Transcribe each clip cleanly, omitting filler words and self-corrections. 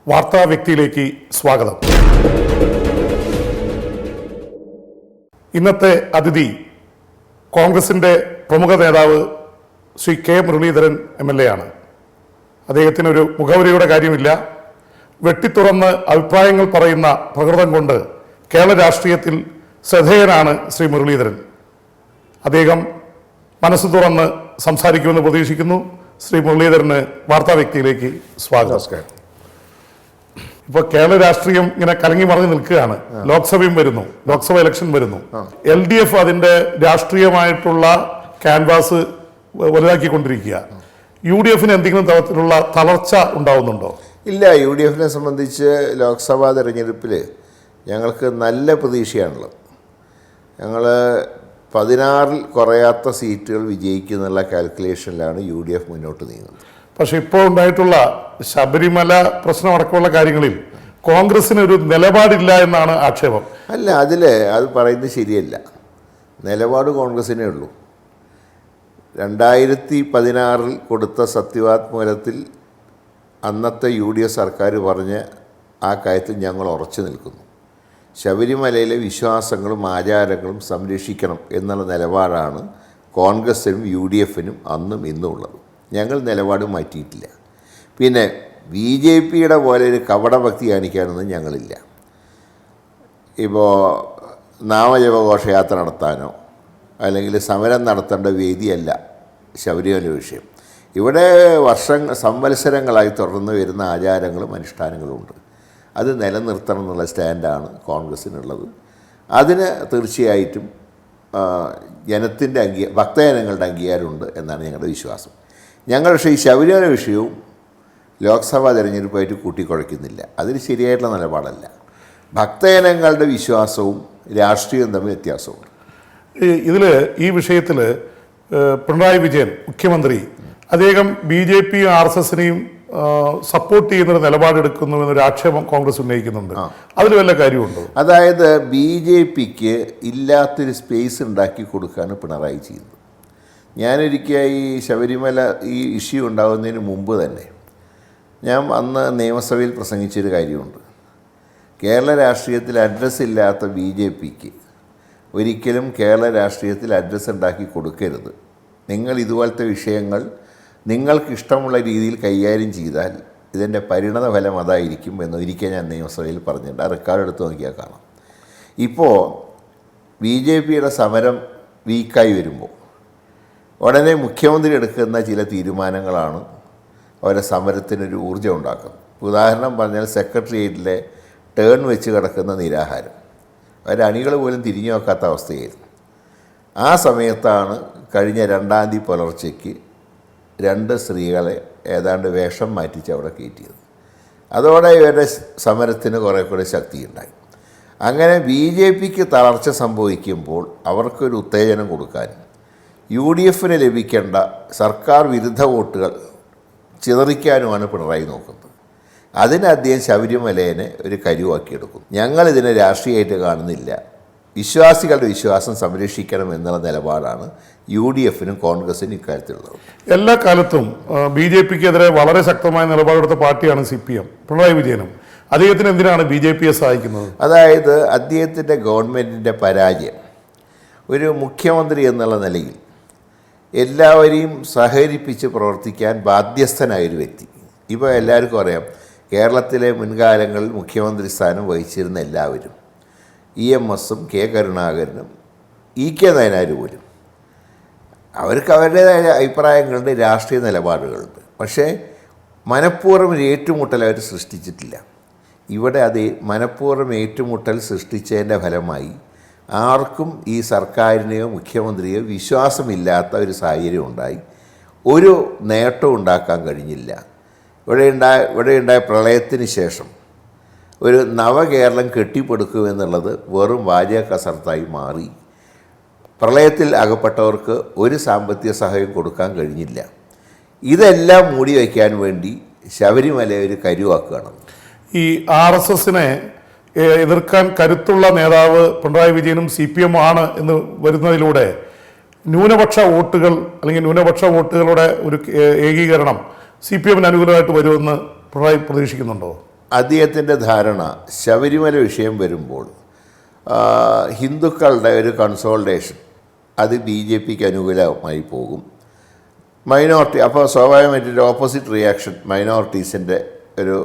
വാർത്താ വ്യക്തിയിലേക്ക് സ്വാഗതം. ഇന്നത്തെ അതിഥി കോൺഗ്രസിൻ്റെ പ്രമുഖ നേതാവ് ശ്രീ കെ മുരളീധരൻ MLA ആണ്. അദ്ദേഹത്തിനൊരു മുഖവരിയുടെ കാര്യമില്ല. വെട്ടിത്തുറന്ന് അഭിപ്രായങ്ങൾ പറയുന്ന പ്രകൃതം കൊണ്ട് കേരള രാഷ്ട്രീയത്തിൽ ശ്രദ്ധേയനാണ് ശ്രീ മുരളീധരൻ. അദ്ദേഹം മനസ്സ് തുറന്ന് സംസാരിക്കുമെന്ന് പ്രതീക്ഷിക്കുന്നു. ശ്രീ മുരളീധരന് വാർത്താ വ്യക്തിയിലേക്ക് സ്വാഗതം. നമസ്കാരം. ഇപ്പോൾ കേരള രാഷ്ട്രീയം ഇങ്ങനെ കലങ്ങി മറിഞ്ഞ് നിൽക്കുകയാണ്. ലോക്സഭയും വരുന്നു, ലോക്സഭ ഇലക്ഷൻ വരുന്നു. LDF അതിൻ്റെ രാഷ്ട്രീയമായിട്ടുള്ള ക്യാൻവാസ് വലുതാക്കിക്കൊണ്ടിരിക്കുക. UDFന് എന്തെങ്കിലും തരത്തിലുള്ള തളർച്ച ഉണ്ടാവുന്നുണ്ടോ? ഇല്ല, UDFനെ സംബന്ധിച്ച് ലോക്സഭാ തെരഞ്ഞെടുപ്പിൽ ഞങ്ങൾക്ക് നല്ല പ്രതീക്ഷയാണുള്ളത്. ഞങ്ങൾ 16 കുറയാത്ത സീറ്റുകൾ വിജയിക്കുന്നുള്ള കാൽക്കുലേഷനിലാണ് UDF മുന്നോട്ട് നീങ്ങുന്നത്. പക്ഷെ ഇപ്പോൾ ഉണ്ടായിട്ടുള്ള ശബരിമല പ്രശ്നമടക്കമുള്ള കാര്യങ്ങളിൽ കോൺഗ്രസിന് ഒരു നിലപാടില്ല എന്നാണ് ആക്ഷേപം. അല്ല, അത് പറയുന്നത് ശരിയല്ല. നിലപാട് കോൺഗ്രസിനേ ഉള്ളൂ. 2016 കൊടുത്ത സത്യവാങ്മൂലത്തിൽ അന്നത്തെ UDF സർക്കാർ പറഞ്ഞ ആ കാര്യത്തിൽ ഞങ്ങൾ ഉറച്ചു നിൽക്കുന്നു. ശബരിമലയിലെ വിശ്വാസങ്ങളും ആചാരങ്ങളും സംരക്ഷിക്കണം എന്നുള്ള നിലപാടാണ് കോൺഗ്രസിനും UDFനും അന്നും ഇന്നും ഉള്ളത്. ഞങ്ങൾ നിലപാട് മാറ്റിയിട്ടില്ല. പിന്നെ BJPയുടെ പോലെ ഒരു കപടഭക്തി കാണിക്കാനൊന്നും ഞങ്ങളില്ല. ഇപ്പോൾ നാമജപഘോഷയാത്ര നടത്താനോ അല്ലെങ്കിൽ സമരം നടത്തേണ്ട വേദിയല്ല ശബരിമല വിഷയം. ഇവിടെ സംവത്സരങ്ങളായി തുടർന്ന് വരുന്ന ആചാരങ്ങളും അനുഷ്ഠാനങ്ങളുമുണ്ട്. അത് നിലനിർത്തണം എന്നുള്ള സ്റ്റാൻഡാണ് കോൺഗ്രസ്സിനുള്ളത്. അതിന് തീർച്ചയായിട്ടും ഭക്തജനങ്ങളുടെ അംഗീകാരമുണ്ട് എന്നാണ് ഞങ്ങളുടെ വിശ്വാസം. ഞങ്ങൾ പക്ഷേ ഈ ശബരിമല വിഷയവും ലോക്സഭാ തെരഞ്ഞെടുപ്പായിട്ട് കൂട്ടിക്കുഴയ്ക്കുന്നില്ല. അതിന് ശരിയായിട്ടുള്ള നിലപാടല്ല. ഭക്തജനങ്ങളുടെ വിശ്വാസവും രാഷ്ട്രീയവും തമ്മിൽ വ്യത്യാസമുണ്ട്. ഈ വിഷയത്തിൽ പിണറായി വിജയൻ മുഖ്യമന്ത്രി അദ്ദേഹം BJPയും RSSനെയും സപ്പോർട്ട് ചെയ്യുന്നൊരു നിലപാടെടുക്കുന്നു എന്നൊരു ആക്ഷേപം കോൺഗ്രസ് ഉന്നയിക്കുന്നുണ്ട്. അതിൽ വല്ല കാര്യമുണ്ടോ? അതായത് BJPക്ക് ഇല്ലാത്തൊരു സ്പേസ് ഉണ്ടാക്കി കൊടുക്കുകയാണ് പിണറായി ചെയ്യുന്നത്. ഞാനൊരിക്കൽ ഈ ശബരിമല ഈ ഇഷ്യൂ ഉണ്ടാകുന്നതിന് മുമ്പ് തന്നെ ഞാൻ അന്ന് നിയമസഭയിൽ പ്രസംഗിച്ചൊരു കാര്യമുണ്ട്. കേരള രാഷ്ട്രീയത്തിൽ അഡ്രസ്സ് ഇല്ലാത്ത BJPക്ക് ഒരിക്കലും കേരള രാഷ്ട്രീയത്തിൽ അഡ്രസ്സ് ഉണ്ടാക്കി കൊടുക്കരുത്. നിങ്ങൾ ഇതുപോലത്തെ വിഷയങ്ങൾ നിങ്ങൾക്കിഷ്ടമുള്ള രീതിയിൽ കൈകാര്യം ചെയ്താൽ ഇതിൻ്റെ പരിണത ഫലം അതായിരിക്കും എന്നൊരിക്കൽ ഞാൻ നിയമസഭയിൽ പറഞ്ഞിട്ടുണ്ട്. ആ റെക്കോർഡ് എടുത്ത് നോക്കിയാൽ കാണാം. ഇപ്പോൾ BJPയുടെ സമരം വീക്കായി വരുമ്പോൾ ഉടനെ മുഖ്യമന്ത്രി എടുക്കുന്ന ചില തീരുമാനങ്ങളാണ് അവരെ സമരത്തിനൊരു ഊർജ്ജം ഉണ്ടാക്കുന്നത്. ഉദാഹരണം പറഞ്ഞാൽ സെക്രട്ടേറിയറ്റിലെ ടേൺ വെച്ച് കിടക്കുന്ന നിരാഹാരം, അവരെ അണികൾ പോലും തിരിഞ്ഞു നോക്കാത്ത അവസ്ഥയായിരുന്നു. ആ സമയത്താണ് കഴിഞ്ഞ 2-ാം തീയതി പുലർച്ചയ്ക്ക് 2 സ്ത്രീകളെ ഏതാണ്ട് വേഷം മാറ്റിച്ച് അവിടെ കയറ്റിയത്. അതോടെ ഇവരുടെ സമരത്തിന് കുറേ കൂടെ ശക്തിയുണ്ടായി. അങ്ങനെ BJPക്ക് തളർച്ച സംഭവിക്കുമ്പോൾ അവർക്കൊരു ഉത്തേജനം കൊടുക്കാനും UDFന് ലഭിക്കേണ്ട സർക്കാർ വിരുദ്ധ വോട്ടുകൾ ചിതറിക്കാനുമാണ് പിണറായി നോക്കുന്നത്. അതിന് അദ്ദേഹം ശബരിമലേനെ ഒരു കരുവാക്കിയെടുക്കും. ഞങ്ങളിതിനെ രാഷ്ട്രീയമായിട്ട് കാണുന്നില്ല. വിശ്വാസികളുടെ വിശ്വാസം സംരക്ഷിക്കണം എന്നുള്ള നിലപാടാണ് UDFനും കോൺഗ്രസിനും ഇക്കാര്യത്തിലുള്ളത്. എല്ലാ കാലത്തും BJPക്കെതിരെ വളരെ ശക്തമായ നിലപാടെടുത്ത പാർട്ടിയാണ് CPM. പിണറായി വിജയനും അദ്ദേഹത്തിന് എന്തിനാണ് BJPയെ സഹായിക്കുന്നത്? അതായത് അദ്ദേഹത്തിൻ്റെ ഗവൺമെൻറ്റിൻ്റെ പരാജയം, ഒരു മുഖ്യമന്ത്രി എന്നുള്ള നിലയിൽ എല്ലാവരെയും സഹകരിപ്പിച്ച് പ്രവർത്തിക്കാൻ ബാധ്യസ്ഥനായൊരു വ്യക്തി. ഇപ്പോൾ എല്ലാവർക്കും അറിയാം, കേരളത്തിലെ മുൻകാലങ്ങളിൽ മുഖ്യമന്ത്രി സ്ഥാനം വഹിച്ചിരുന്ന എല്ലാവരും EMSഉം K കരുണാകരനും EK നയനാർ പോലും അവർക്ക് അവരുടേതായ അഭിപ്രായങ്ങളുണ്ട്, രാഷ്ട്രീയ നിലപാടുകളുണ്ട്. പക്ഷേ മനഃപൂർവ്വം ഒരു ഏറ്റുമുട്ടൽ അവർ സൃഷ്ടിച്ചിട്ടില്ല. ഇവിടെ അത് മനഃപൂർവ്വം ഏറ്റുമുട്ടൽ സൃഷ്ടിച്ചതിൻ്റെ ഫലമായി ആർക്കും ഈ സർക്കാരിനെയോ മുഖ്യമന്ത്രിയോ വിശ്വാസമില്ലാത്ത ഒരു സാഹചര്യം ഉണ്ടായി. ഒരു നേട്ടവും ഉണ്ടാക്കാൻ കഴിഞ്ഞില്ല. ഇവിടെയുണ്ടായ പ്രളയത്തിന് ശേഷം ഒരു നവകേരളം കെട്ടിപ്പടുക്കുമെന്നുള്ളത് വെറും വാചക കസർത്തായി മാറി. പ്രളയത്തിൽ അകപ്പെട്ടവർക്ക് ഒരു സാമ്പത്തിക സഹായം കൊടുക്കാൻ കഴിഞ്ഞില്ല. ഇതെല്ലാം മൂടി വയ്ക്കാൻ വേണ്ടി ശബരിമല ഒരു കരുവാക്കുകയാണ്. ഈ RSSനെ എതിർക്കാൻ കരുത്തുള്ള നേതാവ് പിണറായി വിജയനും CPM ആണ് എന്ന് വരുന്നതിലൂടെ ന്യൂനപക്ഷ വോട്ടുകൾ അല്ലെങ്കിൽ ന്യൂനപക്ഷ വോട്ടുകളുടെ ഒരു ഏകീകരണം CPMന് അനുകൂലമായിട്ട് വരുമെന്ന് പിണറായി പ്രതീക്ഷിക്കുന്നുണ്ടോ? അദ്ദേഹത്തിൻ്റെ ധാരണ ശബരിമല വിഷയം വരുമ്പോൾ ഹിന്ദുക്കളുടെ ഒരു കൺസോൾട്ടേഷൻ അത് BJPക്ക് അനുകൂലമായി പോകും. മൈനോറിറ്റി അപ്പോൾ സ്വാഭാവികമായിട്ടൊരു ഓപ്പോസിറ്റ് റിയാക്ഷൻ മൈനോറിറ്റീസിൻ്റെ ഒരു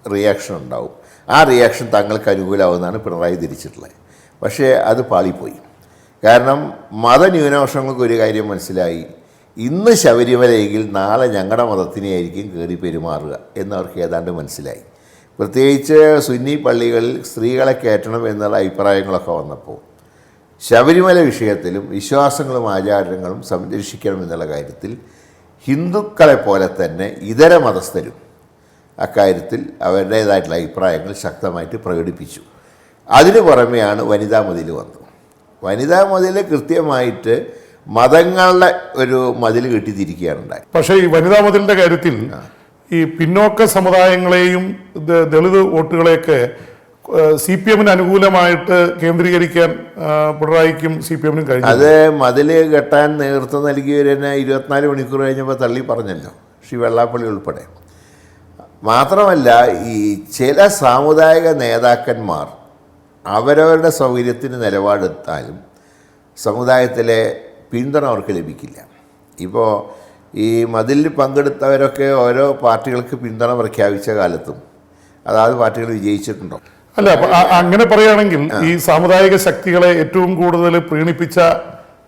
റിയാക്ഷൻ ഉണ്ടാവും. ആ റിയാക്ഷൻ തങ്ങൾക്ക് അനുകൂലമാവുമെന്നാണ് പിണറായി ധരിച്ചിട്ടുള്ളത്. പക്ഷേ അത് പാളിപ്പോയി. കാരണം മതന്യൂനപക്ഷങ്ങൾക്ക് ഒരു കാര്യം മനസ്സിലായി, ഇന്ന് ശബരിമലയെങ്കിൽ നാളെ ഞങ്ങളുടെ മതത്തിനെയായിരിക്കും കയറി പെരുമാറുക എന്നവർക്ക് ഏതാണ്ട് മനസ്സിലായി. പ്രത്യേകിച്ച് സുന്നി പള്ളികളിൽ സ്ത്രീകളെ കയറ്റണം എന്നുള്ള അഭിപ്രായങ്ങളൊക്കെ വന്നപ്പോൾ ശബരിമല വിഷയത്തിലും വിശ്വാസങ്ങളും ആചാരങ്ങളും സംരക്ഷിക്കണം എന്നുള്ള കാര്യത്തിൽ ഹിന്ദുക്കളെ പോലെ തന്നെ ഇതര മതസ്ഥരും അക്കാര്യത്തിൽ അവരുടേതായിട്ടുള്ള അഭിപ്രായങ്ങൾ ശക്തമായിട്ട് പ്രകടിപ്പിച്ചു. അതിനു പുറമെയാണ് വനിതാ മതിൽ വന്നത്. വനിതാ മതിൽ കൃത്യമായിട്ട് മതങ്ങളുടെ ഒരു മതിൽ കെട്ടിത്തിരിക്കുകയാണ് ഉണ്ടായത്. പക്ഷേ ഈ വനിതാ മതിലിന്റെ കാര്യത്തിൽ ഈ പിന്നോക്ക സമുദായങ്ങളെയും ദളിത് വോട്ടുകളെയൊക്കെ CPMന് അനുകൂലമായിട്ട് കേന്ദ്രീകരിക്കാൻ പിണറായിക്കും CPMനും കഴിഞ്ഞു. അത് മതിൽ കെട്ടാൻ നേതൃത്വം നൽകിയവർ തന്നെ 24 മണിക്കൂർ കഴിഞ്ഞപ്പോൾ തള്ളി പറഞ്ഞല്ലോ, ശ്രീ വെള്ളാപ്പള്ളി ഉൾപ്പെടെ. മാത്രമല്ല, ഈ ചില സാമുദായിക നേതാക്കന്മാർ അവരവരുടെ സൗകര്യത്തിന് നിലപാടെടുത്താലും സമുദായത്തിലെ പിന്തുണ അവർക്ക് ലഭിക്കില്ല. ഇപ്പോൾ ഈ മതിലിൽ പങ്കെടുത്തവരൊക്കെ ഓരോ പാർട്ടികൾക്ക് പിന്തുണ പ്രഖ്യാപിച്ച കാലത്തും അതാത് പാർട്ടികൾ വിജയിച്ചിട്ടുണ്ടോ? അല്ല, അങ്ങനെ പറയുകയാണെങ്കിൽ ഈ സാമുദായിക ശക്തികളെ ഏറ്റവും കൂടുതൽ പ്രീണിപ്പിച്ച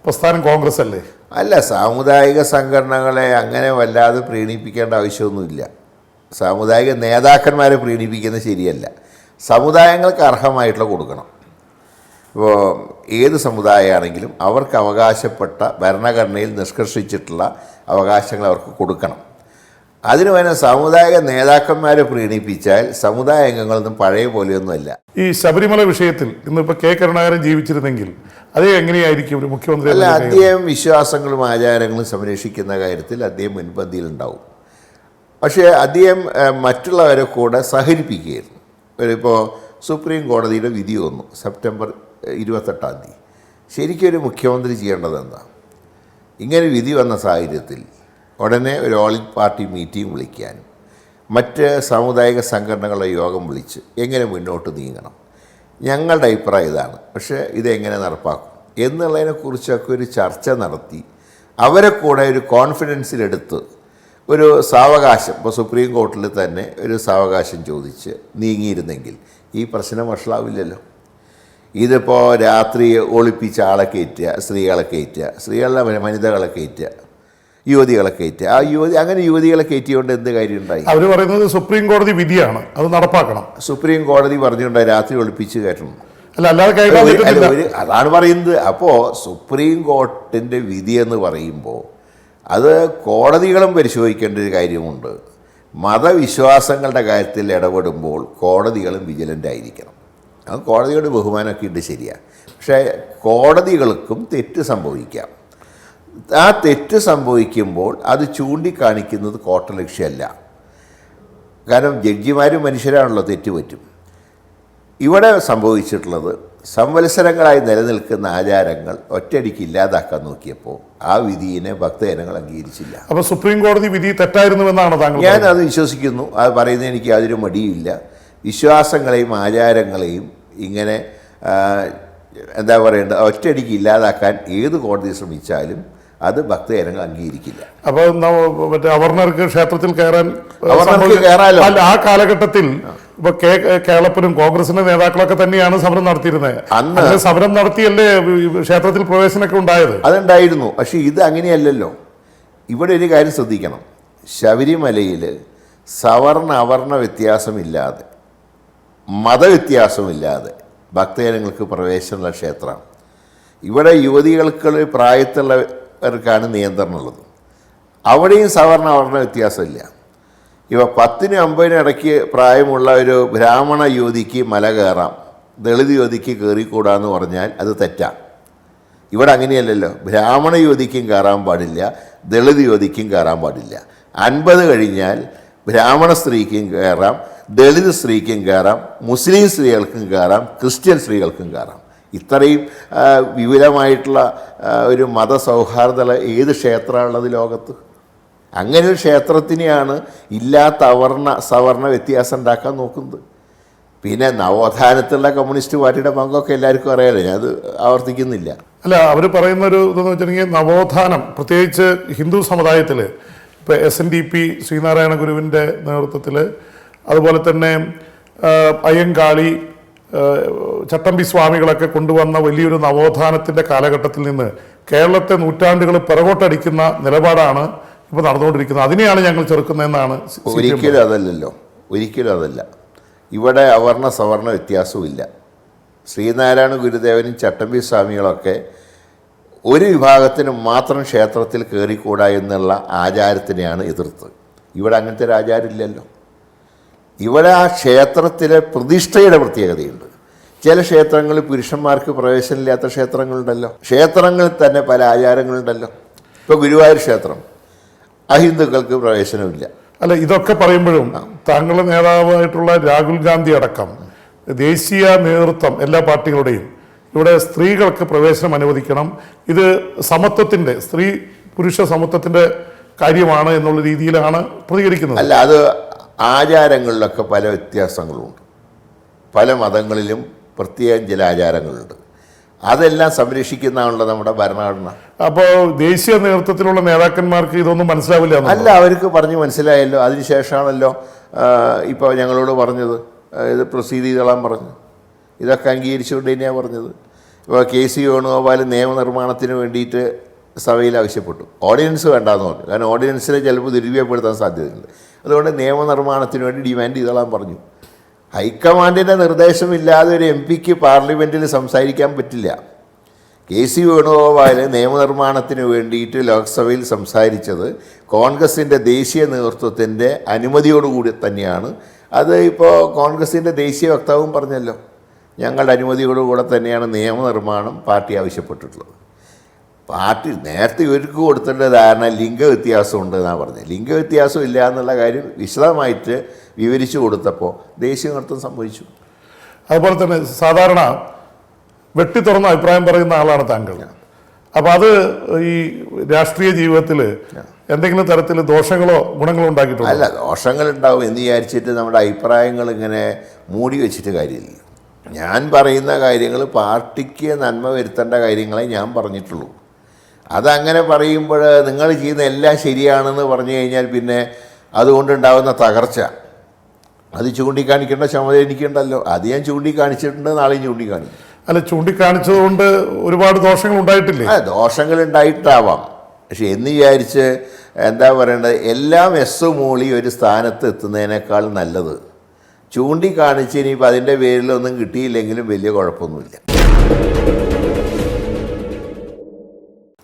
പ്രസ്ഥാനം കോൺഗ്രസ് അല്ലേ? അല്ല, സാമുദായിക സംഘടനകളെ അങ്ങനെ വല്ലാതെ പ്രീണിപ്പിക്കേണ്ട ആവശ്യമൊന്നുമില്ല. സാമുദായിക നേതാക്കന്മാരെ പ്രീണിപ്പിക്കുന്നത് ശരിയല്ല. സമുദായങ്ങൾക്ക് അർഹമായിട്ടുള്ള കൊടുക്കണം. ഇപ്പോൾ ഏത് സമുദായമാണെങ്കിലും അവർക്ക് അവകാശപ്പെട്ട ഭരണഘടനയിൽ നിഷ്കർഷിച്ചിട്ടുള്ള അവകാശങ്ങൾ അവർക്ക് കൊടുക്കണം. അതിന് വേണം സാമുദായിക നേതാക്കന്മാരെ പ്രീണിപ്പിച്ചാൽ സമുദായ അംഗങ്ങളൊന്നും പഴയ പോലെയൊന്നുമല്ല. ഈ ശബരിമല വിഷയത്തിൽ ഇന്നിപ്പോൾ K. കരുണാകരൻ ജീവിച്ചിരുന്നെങ്കിൽ അതേ എങ്ങനെയായിരിക്കും ഒരു മുഖ്യമന്ത്രി? അല്ല, അദ്ദേഹം വിശ്വാസങ്ങളും ആചാരങ്ങളും സംരക്ഷിക്കുന്ന കാര്യത്തിൽ അദ്ദേഹം മുൻപന്തിയിലുണ്ടാവും. പക്ഷേ അദ്ദേഹം മറ്റുള്ളവരെ കൂടെ സഹകരിപ്പിക്കുകയായിരുന്നു. ഇപ്പോൾ സുപ്രീം കോടതിയുടെ വിധി വന്നു സെപ്റ്റംബർ 28. ശരിക്കും ഒരു മുഖ്യമന്ത്രി ചെയ്യേണ്ടത് എന്താ? ഇങ്ങനെ വിധി വന്ന സാഹചര്യത്തിൽ ഉടനെ ഒരു ഓൾ പാർട്ടി മീറ്റിംഗ് വിളിക്കാനും മറ്റ് സാമുദായിക സംഘടനകളുടെ യോഗം വിളിച്ച് എങ്ങനെ മുന്നോട്ട് നീങ്ങണം, ഞങ്ങളുടെ അഭിപ്രായം ഇതാണ്, പക്ഷേ ഇതെങ്ങനെ നടപ്പാക്കും എന്നുള്ളതിനെക്കുറിച്ചൊക്കെ ഒരു ചർച്ച നടത്തി അവരെ കൂടെ ഒരു കോൺഫിഡൻസിലെടുത്ത് ഒരു സാവകാശം, ഇപ്പോൾ സുപ്രീം കോർട്ടിൽ തന്നെ ഒരു സാവകാശം ചോദിച്ച് നീങ്ങിയിരുന്നെങ്കിൽ ഈ പ്രശ്നം വഷളാവില്ലല്ലോ. ഇതിപ്പോൾ രാത്രി ഒളിപ്പിച്ച ആളെ കയറ്റുക, സ്ത്രീകളെ കയറ്റുക, സ്ത്രീകളുടെ വനിതകളെ കയറ്റുക, യുവതികളെ കയറ്റുക, അങ്ങനെ യുവതികളെ കയറ്റിയോണ്ട് എന്ത് കാര്യം ഉണ്ടായി? അവർ പറയുന്നത് സുപ്രീം കോടതി വിധിയാണ്, അത് നടപ്പാക്കണം. സുപ്രീം കോടതി പറഞ്ഞുകൊണ്ടായി രാത്രി ഒളിപ്പിച്ച് കയറ്റണം. അല്ലാതെ അതാണ് പറയുന്നത്. അപ്പോൾ സുപ്രീം കോർട്ടിൻ്റെ വിധി എന്ന് പറയുമ്പോൾ അത് കോടതികളും പരിശോധിക്കേണ്ട ഒരു കാര്യമുണ്ട്. മതവിശ്വാസങ്ങളുടെ കാര്യത്തിൽ ഇടപെടുമ്പോൾ കോടതികളും വിജിലൻ്റ് ആയിരിക്കണം. അത് കോടതിയുടെ ബഹുമാനമൊക്കെ ഉണ്ട്, ശരിയാണ്. പക്ഷേ കോടതികൾക്കും തെറ്റ് സംഭവിക്കാം. ആ തെറ്റ് സംഭവിക്കുമ്പോൾ അത് ചൂണ്ടിക്കാണിക്കുന്നത് കോർട്ടലക്ഷ്യമല്ല. കാരണം ജഡ്ജിമാരും മനുഷ്യരാണല്ലോ, തെറ്റ് പറ്റും. ഇവിടെ സംഭവിച്ചിട്ടുള്ളത് സംവത്സരങ്ങളായി നിലനിൽക്കുന്ന ആചാരങ്ങൾ ഒറ്റയടിക്ക് ഇല്ലാതാക്കാൻ നോക്കിയപ്പോൾ ആ വിധിയെ ഭക്തജനങ്ങൾ അംഗീകരിച്ചില്ല. അപ്പോൾ സുപ്രീം കോടതി വിധി തെറ്റായിരുന്നുവെന്നാണ് താങ്കൾ? ഞാൻ അത് വിശ്വസിക്കുന്നു. അത് പറയുന്നത് എനിക്ക് യാതൊരു മടിയുമില്ല. വിശ്വാസങ്ങളെയും ആചാരങ്ങളെയും ഇങ്ങനെ എന്താ പറയേണ്ടത്, ഒറ്റയടിക്ക് ഇല്ലാതാക്കാൻ ഏത് കോടതി ശ്രമിച്ചാലും അത് ഭക്തജനങ്ങൾ അംഗീകരിക്കില്ല. അപ്പോൾ മറ്റേ അവർണർക്ക് ക്ഷേത്രത്തിൽ കയറാൻ കയറാലോ? ആ കാലഘട്ടത്തിൽ ഇപ്പൊ കേളപ്പനും കോൺഗ്രസിന്റെ നേതാക്കളൊക്കെ തന്നെയാണ് സമരം നടത്തിയിരുന്നത്. അന്ന് സമരം നടത്തിയല്ലേ ക്ഷേത്രത്തിൽ പ്രവേശനമൊക്കെ ഉണ്ടായത്? അതുണ്ടായിരുന്നു. പക്ഷേ ഇത് അങ്ങനെയല്ലല്ലോ. ഇവിടെ ഒരു കാര്യം ശ്രദ്ധിക്കണം. ശബരിമലയിൽ സവർണ അവർണ വ്യത്യാസമില്ലാതെ, മതവ്യത്യാസമില്ലാതെ ഭക്തജനങ്ങൾക്ക് പ്രവേശനമുള്ള ക്ഷേത്രമാണ്. ഇവിടെ യുവതികൾക്ക് പ്രായത്തിലുള്ളവർക്കാണ് നിയന്ത്രണമുള്ളത്. അവിടെയും സവർണ അവർണ വ്യത്യാസമില്ല. ഇവ 10-നും 50-നും ഇടയ്ക്ക് പ്രായമുള്ള ഒരു ബ്രാഹ്മണ യുവതിക്ക് മല കയറാം, ദളിത് യുവതിക്ക് കയറിക്കൂടാന്ന് പറഞ്ഞാൽ അത് തെറ്റാണ്. ഇവിടെ അങ്ങനെയല്ലല്ലോ. ബ്രാഹ്മണ യുവതിക്കും കയറാൻ പാടില്ല, ദളിത് യുവതിക്കും കയറാൻ പാടില്ല. 50 കഴിഞ്ഞാൽ ബ്രാഹ്മണ സ്ത്രീക്കും കയറാം, ദളിത് സ്ത്രീക്കും കയറാം, മുസ്ലിം സ്ത്രീകൾക്കും കയറാം, ക്രിസ്ത്യൻ സ്ത്രീകൾക്കും കയറാം. ഇത്രയും വിപുലമായിട്ടുള്ള ഒരു മതസൗഹാർദ്ദമുള്ള ഏത് ക്ഷേത്രമാണുള്ളത് ലോകത്ത്? അങ്ങനെ ഒരു ക്ഷേത്രത്തിനെയാണ് ഇല്ലാത്ത സവർണ വ്യത്യാസം ഉണ്ടാക്കാൻ നോക്കുന്നത്. പിന്നെ നവോത്ഥാനത്തിലുള്ള കമ്മ്യൂണിസ്റ്റ് പാർട്ടിയുടെ പങ്കൊക്കെ എല്ലാവർക്കും അറിയാലോ, ഞാൻ അത് ആവർത്തിക്കുന്നില്ല. അല്ല, അവർ പറയുന്ന ഒരു ഇതെന്ന് വെച്ചിട്ടുണ്ടെങ്കിൽ നവോത്ഥാനം പ്രത്യേകിച്ച് ഹിന്ദു സമുദായത്തിൽ ഇപ്പോൾ SNDP ശ്രീനാരായണ ഗുരുവിൻ്റെ നേതൃത്വത്തിൽ, അതുപോലെ തന്നെ അയ്യങ്കാളി ചട്ടമ്പി സ്വാമികളൊക്കെ കൊണ്ടുവന്ന വലിയൊരു നവോത്ഥാനത്തിൻ്റെ കാലഘട്ടത്തിൽ നിന്ന് കേരളത്തെ നൂറ്റാണ്ടുകൾ പിറകോട്ടടിക്കുന്ന നിലപാടാണ് ഇപ്പോൾ നടന്നുകൊണ്ടിരിക്കുന്നത്. അതിനെയാണ് ഞങ്ങൾ ചെറുക്കുന്നതെന്നാണ്. ഒരിക്കലും അതല്ലല്ലോ, ഒരിക്കലും അതല്ല. ഇവിടെ അവർണ സവർണ വ്യത്യാസവുമില്ല. ശ്രീനാരായണ ഗുരുദേവനും ചട്ടമ്പി സ്വാമികളൊക്കെ ഒരു വിഭാഗത്തിന് മാത്രം ക്ഷേത്രത്തിൽ കയറിക്കൂടാ എന്നുള്ള ആചാരത്തിനെയാണ് എതിർത്ത്. ഇവിടെ അങ്ങനത്തെ ഒരു ആചാരമില്ലല്ലോ. ഇവിടെ ആ ക്ഷേത്രത്തിലെ പ്രതിഷ്ഠയുടെ പ്രത്യേകതയുണ്ട്. ചില ക്ഷേത്രങ്ങളിൽ പുരുഷന്മാർക്ക് പ്രവേശനമില്ലാത്ത ക്ഷേത്രങ്ങളുണ്ടല്ലോ. ക്ഷേത്രങ്ങളിൽ തന്നെ പല ആചാരങ്ങളുണ്ടല്ലോ. ഇപ്പോൾ ഗുരുവായൂർ ക്ഷേത്രം അഹിന്ദുക്കൾക്ക് പ്രവേശനമില്ല. അല്ല, ഇതൊക്കെ പറയുമ്പോഴും താങ്കളുടെ നേതാവായിട്ടുള്ള രാഹുൽ ഗാന്ധി അടക്കം ദേശീയ നേതൃത്വം എല്ലാ പാർട്ടികളുടെയും ഇവിടെ സ്ത്രീകൾക്ക് പ്രവേശനം അനുവദിക്കണം, ഇത് സമത്വത്തിൻ്റെ, സ്ത്രീ പുരുഷ സമത്വത്തിൻ്റെ കാര്യമാണ് എന്നുള്ള രീതിയിലാണ് പ്രതികരിക്കുന്നത്. അല്ല, അത് ആചാരങ്ങളിലൊക്കെ പല വ്യത്യാസങ്ങളുണ്ട്. പല മതങ്ങളിലും പ്രത്യേകം ചില ആചാരങ്ങളുണ്ട്. അതെല്ലാം സംരക്ഷിക്കുന്നതാണല്ലോ നമ്മുടെ ഭരണഘടന. അപ്പോൾ ദേശീയ നേതൃത്വത്തിലുള്ള നേതാക്കന്മാർക്ക് ഇതൊന്നും മനസ്സിലാവില്ല. അല്ല, അവർക്ക് പറഞ്ഞ് മനസ്സിലായല്ലോ. അതിനുശേഷമാണല്ലോ ഇപ്പോൾ ഞങ്ങളോട് പറഞ്ഞത് ഇത് പ്രൊസീഡ് ചെയ്തോളാൻ പറഞ്ഞു. ഇതൊക്കെ അംഗീകരിച്ചുകൊണ്ട് തന്നെയാണ് പറഞ്ഞത്. ഇപ്പോൾ KC വേണുഗോപാൽ നിയമനിർമ്മാണത്തിന് വേണ്ടിയിട്ട് സഭയിൽ ആവശ്യപ്പെട്ടു. ഓർഡിനൻസ് വേണ്ടാന്ന് പറഞ്ഞു. കാരണം ഓർഡിനൻസിനെ ചിലപ്പോൾ ദുരുപയോഗപ്പെടുത്താൻ സാധ്യതയുണ്ട്. അതുകൊണ്ട് നിയമനിർമ്മാണത്തിന് വേണ്ടി ഡിമാൻഡ് ചെയ്തോളാൻ പറഞ്ഞു. ഹൈക്കമാൻഡിൻ്റെ നിർദ്ദേശമില്ലാതെ ഒരു MP പാർലമെൻറ്റിൽ സംസാരിക്കാൻ പറ്റില്ല. KC വേണുഗോപാൽ നിയമനിർമ്മാണത്തിന് വേണ്ടിയിട്ട് ലോക്സഭയിൽ സംസാരിച്ചത് കോൺഗ്രസിൻ്റെ ദേശീയ നേതൃത്വത്തിൻ്റെ അനുമതിയോടുകൂടി തന്നെയാണ്. അത് ഇപ്പോൾ കോൺഗ്രസിൻ്റെ ദേശീയ വക്താവും പറഞ്ഞല്ലോ, ഞങ്ങളുടെ അനുമതിയോടുകൂടെ തന്നെയാണ് നിയമനിർമ്മാണം പാർട്ടി ആവശ്യപ്പെട്ടിട്ടുള്ളത്. പാർട്ടി നേരത്തെ ഇവർക്ക് കൊടുത്തിട്ട് ധാരണ ലിംഗവ്യത്യാസം ഉണ്ട് എന്നാണ് പറഞ്ഞത്. ലിംഗവ്യത്യാസം ഇല്ല എന്നുള്ള കാര്യം വിശദമായിട്ട് വിവരിച്ചു കൊടുത്തപ്പോൾ ദേശീയ നേതൃത്വം സംഭവിച്ചു. അതുപോലെ തന്നെ സാധാരണ വെട്ടി തുറന്ന അഭിപ്രായം പറയുന്ന ആളാണ് താങ്കൾ. അപ്പോൾ അത് ഈ രാഷ്ട്രീയ ജീവിതത്തിൽ എന്തെങ്കിലും തരത്തിൽ ദോഷങ്ങളോ ഗുണങ്ങളോ ഉണ്ടാക്കിയിട്ടുണ്ടോ? അല്ല, ദോഷങ്ങളുണ്ടാവും എന്ന് വിചാരിച്ചിട്ട് നമ്മുടെ അഭിപ്രായങ്ങൾ ഇങ്ങനെ മൂടി വെച്ചിട്ട് കാര്യമില്ല. ഞാൻ പറയുന്ന കാര്യങ്ങൾ പാർട്ടിക്ക് നന്മ വരുത്തേണ്ട കാര്യങ്ങളെ ഞാൻ പറഞ്ഞിട്ടുള്ളൂ. അതങ്ങനെ പറയുമ്പോൾ നിങ്ങൾ ചെയ്യുന്ന എല്ലാം ശരിയാണെന്ന് പറഞ്ഞു കഴിഞ്ഞാൽ പിന്നെ അതുകൊണ്ടുണ്ടാകുന്ന തകർച്ച അത് ചൂണ്ടിക്കാണിക്കേണ്ട ചുമതല എനിക്കുണ്ടല്ലോ. അത് ഞാൻ ചൂണ്ടിക്കാണിച്ചിട്ടുണ്ട്, നാളെയും ചൂണ്ടിക്കാണിക്കും. അല്ല, ചൂണ്ടിക്കാണിച്ചതുകൊണ്ട് ഒരുപാട് ദോഷങ്ങൾ ഉണ്ടായിട്ടില്ലേ? ദോഷങ്ങൾ ഉണ്ടായിട്ടാവാം. പക്ഷെ എന്ന് വിചാരിച്ച് എന്താ പറയേണ്ടത്, എല്ലാം മൂളി ഒരു സ്ഥാനത്ത് എത്തുന്നതിനേക്കാൾ നല്ലത് ചൂണ്ടിക്കാണിച്ച് ഇനിയിപ്പോൾ അതിൻ്റെ പേരിലൊന്നും കിട്ടിയില്ലെങ്കിലും വലിയ കുഴപ്പമൊന്നുമില്ല.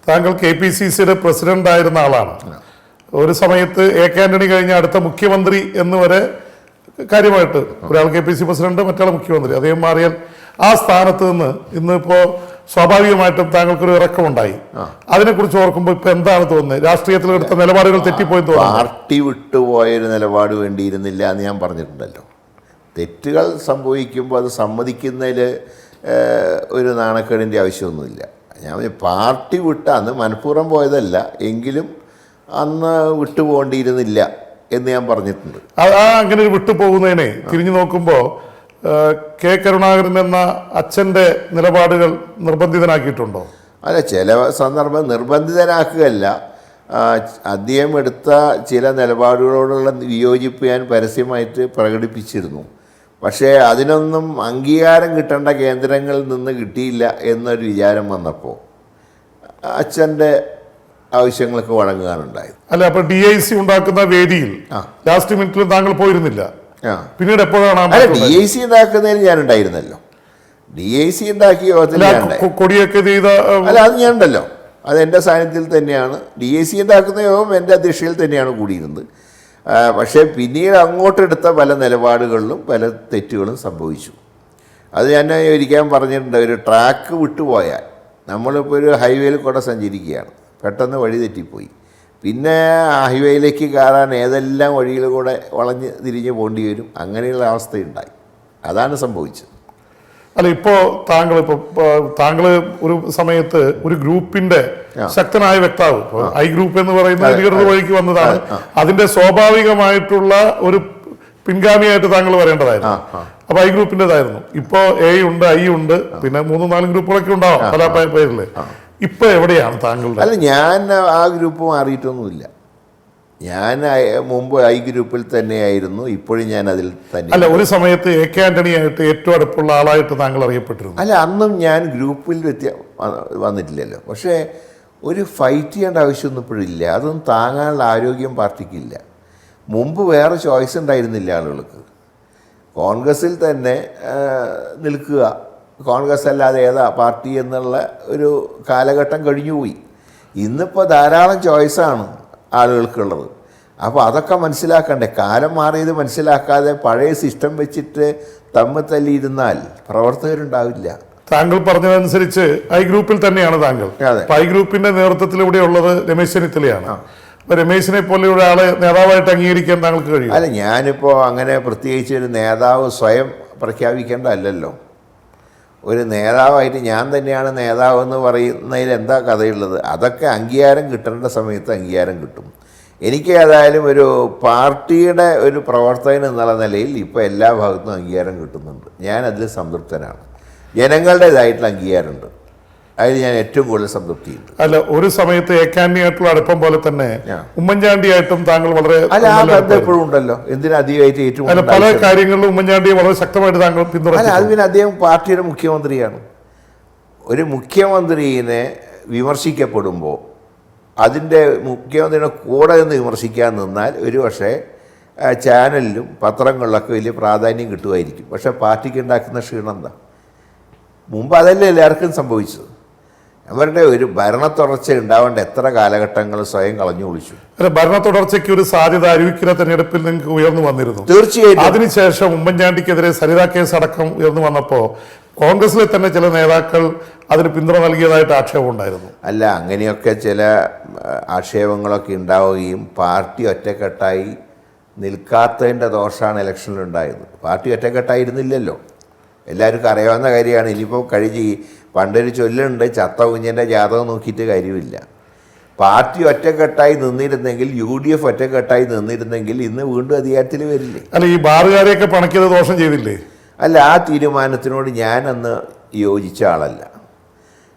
താങ്കൾ KPCCയുടെ പ്രസിഡന്റ് ആയിരുന്ന ആളാണ്. ഒരു സമയത്ത് AK ആന്റണി കഴിഞ്ഞ അടുത്ത മുഖ്യമന്ത്രി എന്ന് വരെ കാര്യമായിട്ട് ഒരാൾ KPCC പ്രസിഡന്റ്, മറ്റാൾ മുഖ്യമന്ത്രി. അദ്ദേഹം മാറിയാൽ ആ സ്ഥാനത്ത് നിന്ന് ഇന്നിപ്പോൾ സ്വാഭാവികമായിട്ടും താങ്കൾക്കൊരു ഇറക്കമുണ്ടായി. അതിനെക്കുറിച്ച് ഓർക്കുമ്പോൾ ഇപ്പം എന്താണ് തോന്നുന്നത്? രാഷ്ട്രീയത്തിൽ എടുത്ത നിലപാടുകൾ തെറ്റിപ്പോയി തോന്നുന്നു. പാർട്ടി വിട്ടുപോയൊരു നിലപാട് വേണ്ടിയിരുന്നില്ല എന്ന് ഞാൻ പറഞ്ഞിട്ടുണ്ടല്ലോ. തെറ്റുകൾ സംഭവിക്കുമ്പോൾ അത് സമ്മതിക്കുന്നതിൽ ഒരു നാണക്കേടിൻ്റെ ആവശ്യമൊന്നുമില്ല. ഞാൻ പാർട്ടി വിട്ട അന്ന് മനഃപൂർവ്വം പോയതല്ല, എങ്കിലും അന്ന് വിട്ടുപോകേണ്ടിയിരുന്നില്ല എന്ന് ഞാൻ പറഞ്ഞിട്ടുണ്ട്. അങ്ങനെ ഒരു വിട്ടുപോകുന്നതിനെ തിരിഞ്ഞു നോക്കുമ്പോൾ K കരുണാകരൻ എന്ന അച്ഛൻ്റെ നിലപാടുകൾ നിർബന്ധിതനാക്കിയിട്ടുണ്ടോ? അല്ല, ചില സന്ദർഭം നിർബന്ധിതനാക്കുകയല്ല, അദ്ദേഹം എടുത്ത ചില നിലപാടുകളോടുള്ള വിയോജിപ്പ് ഞാൻ പരസ്യമായിട്ട് പ്രകടിപ്പിച്ചിരുന്നു. പക്ഷേ അതിനൊന്നും അംഗീകാരം കിട്ടേണ്ട കേന്ദ്രങ്ങളിൽ നിന്ന് കിട്ടിയില്ല എന്നൊരു വിചാരം വന്നപ്പോൾ അച്ഛൻ്റെ ആവശ്യങ്ങൾക്ക് വഴങ്ങുകയാണുണ്ടായത്. അല്ല, അപ്പോൾ DIC ഉണ്ടാക്കുന്ന വേദിയിൽ ലാസ്റ്റ് മിനിറ്റിൽ താങ്കൾ പോയിരുന്നില്ല. പിന്നീട് എപ്പോഴാണ്? DIC ഉണ്ടാക്കുന്നതിന് ഞാൻ ഉണ്ടായിരുന്നല്ലോ. DIC ഉണ്ടാക്കിയ യോഗത്തിൽ കൊടിയൊക്കെ ചെയ്ത അല്ല, അത് ഞാൻ ഉണ്ടല്ലോ, അത് എൻ്റെ സാന്നിധ്യത്തിൽ തന്നെയാണ്. DIC ഉണ്ടാക്കുന്ന യോഗം എൻ്റെ അധ്യക്ഷതയിൽ തന്നെയാണ് കൂടിയിരുന്നത്. പക്ഷേ പിന്നീട് അങ്ങോട്ടെടുത്ത പല നിലപാടുകളിലും പല തെറ്റുകളും സംഭവിച്ചു. അത് ഞാൻ ഒരിക്കലും പറഞ്ഞിട്ടുണ്ട്. ഒരു ട്രാക്ക് വിട്ടുപോയാൽ, നമ്മളിപ്പോൾ ഒരു ഹൈവേയിൽ കൂടെ സഞ്ചരിക്കുകയാണ്, പെട്ടെന്ന് വഴി തെറ്റിപ്പോയി, പിന്നെ ആ ഹൈവേയിലേക്ക് കയറാൻ ഏതെല്ലാം വഴിയിൽ കൂടെ വളഞ്ഞ് തിരിഞ്ഞ് പോകേണ്ടി വരും. അങ്ങനെയുള്ള അവസ്ഥയുണ്ടായി. അതാണ് സംഭവിച്ചത്. അല്ല ഇപ്പോ താങ്കൾ ഒരു സമയത്ത് ഒരു ഗ്രൂപ്പിന്റെ ശക്തനായ വക്താവ്, ഐ ഗ്രൂപ്പ് എന്ന് പറയുന്ന അധികൃത വഴിക്ക് വന്നതാണ്. അതിന്റെ സ്വാഭാവികമായിട്ടുള്ള ഒരു പിൻഗാമിയായിട്ട് താങ്കൾ വരേണ്ടതായിരുന്നു. അപ്പൊ ഐ ഗ്രൂപ്പിന്റേതായിരുന്നു. ഇപ്പോ എ ഉണ്ട്, ഐ ഉണ്ട്, പിന്നെ 3-4 ഗ്രൂപ്പുകളൊക്കെ ഉണ്ടാവാം പല പേരില്. ഇപ്പൊ എവിടെയാണ് താങ്കളുടെ? അല്ല, ഞാൻ ആ ഗ്രൂപ്പ് മാറിയിട്ടൊന്നുമില്ല. ഞാൻ മുമ്പ് ഐ ഗ്രൂപ്പിൽ തന്നെയായിരുന്നു, ഇപ്പോഴും ഞാൻ അതിൽ തന്നെ. അല്ല, ഒരു സമയത്ത് എ കെ ആന്റണി ആയിട്ട് ഏറ്റവും അടുപ്പുള്ള ആളായിട്ട് താങ്കൾ അറിയപ്പെട്ടിരുന്നു. അല്ല, അന്നും ഞാൻ ഗ്രൂപ്പിൽ വന്നിട്ടില്ലല്ലോ. പക്ഷേ ഒരു ഫൈറ്റ് ചെയ്യേണ്ട ആവശ്യമൊന്നും ഇപ്പോഴില്ല. അതൊന്നും താങ്ങാനുള്ള ആരോഗ്യം പാർട്ടിക്കില്ല. മുമ്പ് വേറെ ചോയ്സ് ഉണ്ടായിരുന്നില്ല ആളുകൾക്ക്. കോൺഗ്രസിൽ തന്നെ നിൽക്കുക, കോൺഗ്രസ് അല്ലാതെ ഏതാ പാർട്ടി എന്നുള്ള ഒരു കാലഘട്ടം കഴിഞ്ഞുപോയി. ഇന്നിപ്പോൾ ധാരാളം ചോയ്സാണ് ആളുകൾക്കുള്ളത്. അപ്പോൾ അതൊക്കെ മനസ്സിലാക്കണ്ടേ? കാലം മാറിയത് മനസ്സിലാക്കാതെ പഴയ സിസ്റ്റം വെച്ചിട്ട് തമ്മിൽ തല്ലിയിരുന്നാൽ പ്രവർത്തകരുണ്ടാവില്ല. താങ്കൾ പറഞ്ഞതനുസരിച്ച് ഐ ഗ്രൂപ്പിൽ തന്നെയാണ് താങ്കൾ. ഐ ഗ്രൂപ്പിന്റെ നേതൃത്വത്തിലൂടെ ഉള്ളത് രമേശ് ചെന്നിത്തലയാണ്. അപ്പൊ രമേശിനെ പോലെ ഒരാളെ നേതാവായിട്ട് അംഗീകരിക്കാൻ താങ്കൾക്ക് കഴിയും? അല്ല, ഞാനിപ്പോൾ അങ്ങനെ പ്രത്യേകിച്ച് ഒരു നേതാവ് സ്വയം പ്രഖ്യാപിക്കേണ്ടതല്ലോ. ഒരു നേതാവായിട്ട് ഞാൻ തന്നെയാണ് നേതാവെന്ന് പറയുന്നതിൽ എന്താ കഥയുള്ളത്? അതൊക്കെ അംഗീകാരം കിട്ടേണ്ട സമയത്ത് അംഗീകാരം കിട്ടും. എനിക്ക് ഏതായാലും ഒരു പാർട്ടിയുടെ ഒരു പ്രവർത്തകൻ എന്നുള്ള നിലയിൽ ഇപ്പോൾ എല്ലാ ഭാഗത്തും അംഗീകാരം കിട്ടുന്നുണ്ട്. ഞാൻ അതിൽ സംതൃപ്തനാണ്. ജനങ്ങളുടേതായിട്ടുള്ള അംഗീകാരമുണ്ട്, അതിൽ ഞാൻ ഏറ്റവും കൂടുതൽ സംതൃപ്തിയുണ്ട്. അല്ല, ഒരു സമയത്ത് എ കെ ആന്റണിയായിട്ടുള്ള അടുപ്പം പോലെ തന്നെ ഉമ്മൻചാണ്ടിയായിട്ടും താങ്കൾ വളരെ എപ്പോഴും ഉണ്ടല്ലോ. എന്തിനാ അധികമായിട്ട് ഏറ്റവും പല കാര്യങ്ങളിലും ഉമ്മൻചാണ്ടിയെ വളരെ ശക്തമായിട്ട് താങ്കൾ പിന്തുണച്ചു. അത് പിന്നെ അദ്ദേഹം പാർട്ടിയുടെ മുഖ്യമന്ത്രിയാണ്. ഒരു മുഖ്യമന്ത്രിയെ വിമർശിക്കപ്പെടുമ്പോൾ അതിൻ്റെ മുഖ്യമന്ത്രിയുടെ കൂടെ നിന്ന് വിമർശിക്കാൻ നിന്നാൽ ഒരു പക്ഷേ ചാനലിലും പത്രങ്ങളിലൊക്കെ വലിയ പ്രാധാന്യം കിട്ടുമായിരിക്കും. പക്ഷേ പാർട്ടിക്ക് ഉണ്ടാക്കുന്ന ക്ഷീണം എന്താ? മുമ്പ് അതല്ലേ എല്ലാവർക്കും സംഭവിച്ചത്. അവരുടെ ഒരു ഭരണ തുടർച്ച ഉണ്ടാവേണ്ട എത്ര കാലഘട്ടങ്ങൾ സ്വയം കളഞ്ഞു കുളിച്ചു. ഭരണ തുടർച്ചയ്ക്ക് ഒരു സാധ്യത അരുവിക്കര തെരഞ്ഞെടുപ്പിൽ നിങ്ങൾക്ക് ഉയർന്നു വന്നിരുന്നു. തീർച്ചയായിട്ടും. അതിനുശേഷം ഉമ്മൻചാണ്ടിക്കെതിരെ സരിത കേസ് അടക്കം ഉയർന്നു വന്നപ്പോൾ കോൺഗ്രസിലെ തന്നെ ചില നേതാക്കൾ അതിന് പിന്തുണ നൽകിയതായിട്ട് ആക്ഷേപം ഉണ്ടായിരുന്നു. അല്ല, അങ്ങനെയൊക്കെ ചില ആക്ഷേപങ്ങളൊക്കെ ഉണ്ടാവുകയും പാർട്ടി ഒറ്റക്കെട്ടായി നിൽക്കാത്തതിൻ്റെ ദോഷമാണ് ഇലക്ഷനിലുണ്ടായത്. പാർട്ടി ഒറ്റക്കെട്ടായിരുന്നില്ലല്ലോ, എല്ലാവർക്കും അറിയാവുന്ന കാര്യമാണ്. ഇനിയിപ്പോൾ പണ്ടൊരു ചൊല്ലുണ്ട്, ചത്ത കുഞ്ഞിൻ്റെ ജാതകം നോക്കിയിട്ട് കാര്യമില്ല. പാർട്ടി ഒറ്റക്കെട്ടായി നിന്നിരുന്നെങ്കിൽ, UDF ഒറ്റക്കെട്ടായി നിന്നിരുന്നെങ്കിൽ ഇന്ന് വീണ്ടും അധികാരത്തിൽ വരില്ലേ? അല്ല, ഈ ബാറുകാരെയൊക്കെ പണക്കിയത് ദോഷം ചെയ്തില്ലേ? അല്ല, ആ തീരുമാനത്തിനോട് ഞാനന്ന് യോജിച്ച ആളല്ല.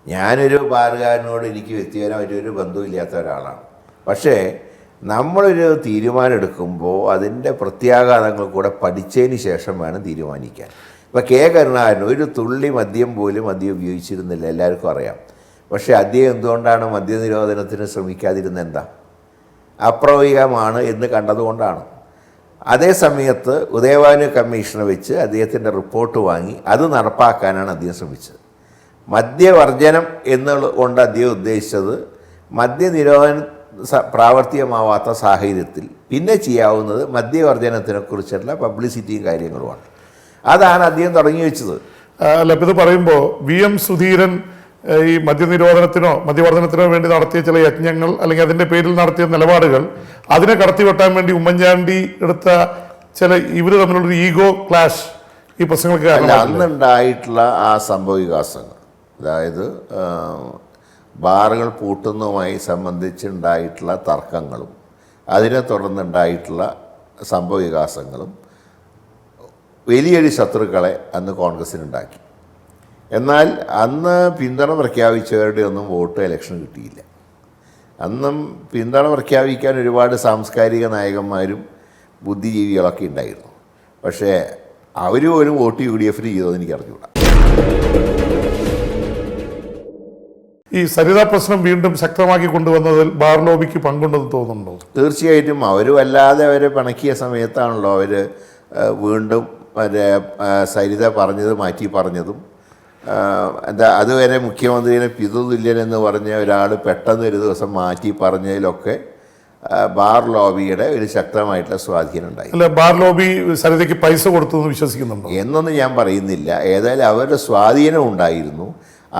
ഞാനൊരു ബാറുകാരനോട് എനിക്ക് വ്യക്തിപരമായിട്ട് ഒരു ബന്ധമില്ലാത്ത ഒരാളാണ്. പക്ഷേ നമ്മളൊരു തീരുമാനം എടുക്കുമ്പോൾ അതിൻ്റെ പ്രത്യാഘാതങ്ങൾ കൂടെ പഠിച്ചതിന് ശേഷം വേണം തീരുമാനിക്കാൻ. ഇപ്പോൾ കെ കരുണാകരൻ ഒരു തുള്ളി മദ്യം പോലും ഉപയോഗിച്ചിരുന്നില്ല, എല്ലാവർക്കും അറിയാം. പക്ഷേ അദ്ദേഹം എന്തുകൊണ്ടാണ് മദ്യനിരോധനത്തിന് ശ്രമിക്കാതിരുന്നത്? എന്താ? അപ്രായോഗികമാണ് എന്ന് കണ്ടതുകൊണ്ടാണ്. അതേ സമയത്ത് ഉദയഭാനു കമ്മീഷനെ വെച്ച് അദ്ദേഹത്തിൻ്റെ റിപ്പോർട്ട് വാങ്ങി അത് നടപ്പാക്കാനാണ് അദ്ദേഹം ശ്രമിച്ചത്. മദ്യവർജനം എന്നുകൊണ്ട് അദ്ദേഹം ഉദ്ദേശിച്ചത് മദ്യനിരോധനം പ്രാവർത്തികമാവാത്ത സാഹചര്യത്തിൽ പിന്നെ ചെയ്യാവുന്നത് മദ്യവർജനത്തിനെക്കുറിച്ചുള്ള പബ്ലിസിറ്റിയും കാര്യങ്ങളുമാണ്. അതാണ് അദ്ദേഹം തുടങ്ങി വെച്ചത്. അല്ല, ഇത് പറയുമ്പോൾ VM സുധീരൻ ഈ മദ്യവർജനത്തിനോ വേണ്ടി നടത്തിയ ചില യജ്ഞങ്ങൾ അല്ലെങ്കിൽ അതിന്റെ പേരിൽ നടത്തിയ നിലപാടുകൾ അതിനെ കടത്തിവെട്ടാൻ വേണ്ടി ഉമ്മൻചാണ്ടി എടുത്ത ചില ഇവര് തമ്മിലുള്ളൊരു ഈഗോ ക്ലാഷ് ഈ പ്രശ്നങ്ങൾക്ക് അന്നുണ്ടായിട്ടുള്ള ആ സംഭവ വികാസങ്ങൾ, അതായത് ബാറുകൾ പൂട്ടുന്നതുമായി സംബന്ധിച്ചുണ്ടായിട്ടുള്ള തർക്കങ്ങളും അതിനെ തുടർന്നുണ്ടായിട്ടുള്ള സംഭവ വികാസങ്ങളും വലിയൊരു ശത്രുക്കളെ അന്ന് കോൺഗ്രസ്സിനുണ്ടാക്കി. എന്നാൽ അന്ന് പിന്തുണ പ്രഖ്യാപിച്ചവരുടെ ഒന്നും വോട്ട് ഇലക്ഷൻ കിട്ടിയില്ല. അന്നും പിന്തുണ പ്രഖ്യാപിക്കാൻ ഒരുപാട് സാംസ്കാരിക നായകന്മാരും ബുദ്ധിജീവികളൊക്കെ ഉണ്ടായിരുന്നു. പക്ഷേ അവർ ഒരു വോട്ട് UDFന് ചെയ്തതെന്ന് എനിക്ക് അറിഞ്ഞുകൂടാ. ഈ സരിത പ്രശ്നം വീണ്ടും ശക്തമാക്കി കൊണ്ടുവന്നതിൽ ബാർ ലോബിക്ക് പങ്കുണ്ടെന്ന് തോന്നുന്നുണ്ടോ? തീർച്ചയായിട്ടും. അവരുമല്ലാതെ അവരെ പിണക്കിയ സമയത്താണല്ലോ അവർ വീണ്ടും സരിത പറഞ്ഞത് മാറ്റി പറഞ്ഞതും. അതുവരെ മുഖ്യമന്ത്രിയെ പിതുതുല്യൻ എന്ന് പറഞ്ഞ ഒരാൾ പെട്ടെന്ന് ഒരു ദിവസം മാറ്റി പറഞ്ഞതിലൊക്കെ ബാർ ലോബിയുടെ ഒരു ശക്തമായിട്ടുള്ള സ്വാധീനം ഉണ്ടായി. അല്ല, ബാർ ലോബി സരിതയ്ക്ക് പൈസ കൊടുത്തു എന്ന് വിശ്വസിക്കുന്നുണ്ടോ? എന്നൊന്നും ഞാൻ പറയുന്നില്ല. ഏതായാലും അവരുടെ സ്വാധീനം ഉണ്ടായിരുന്നു.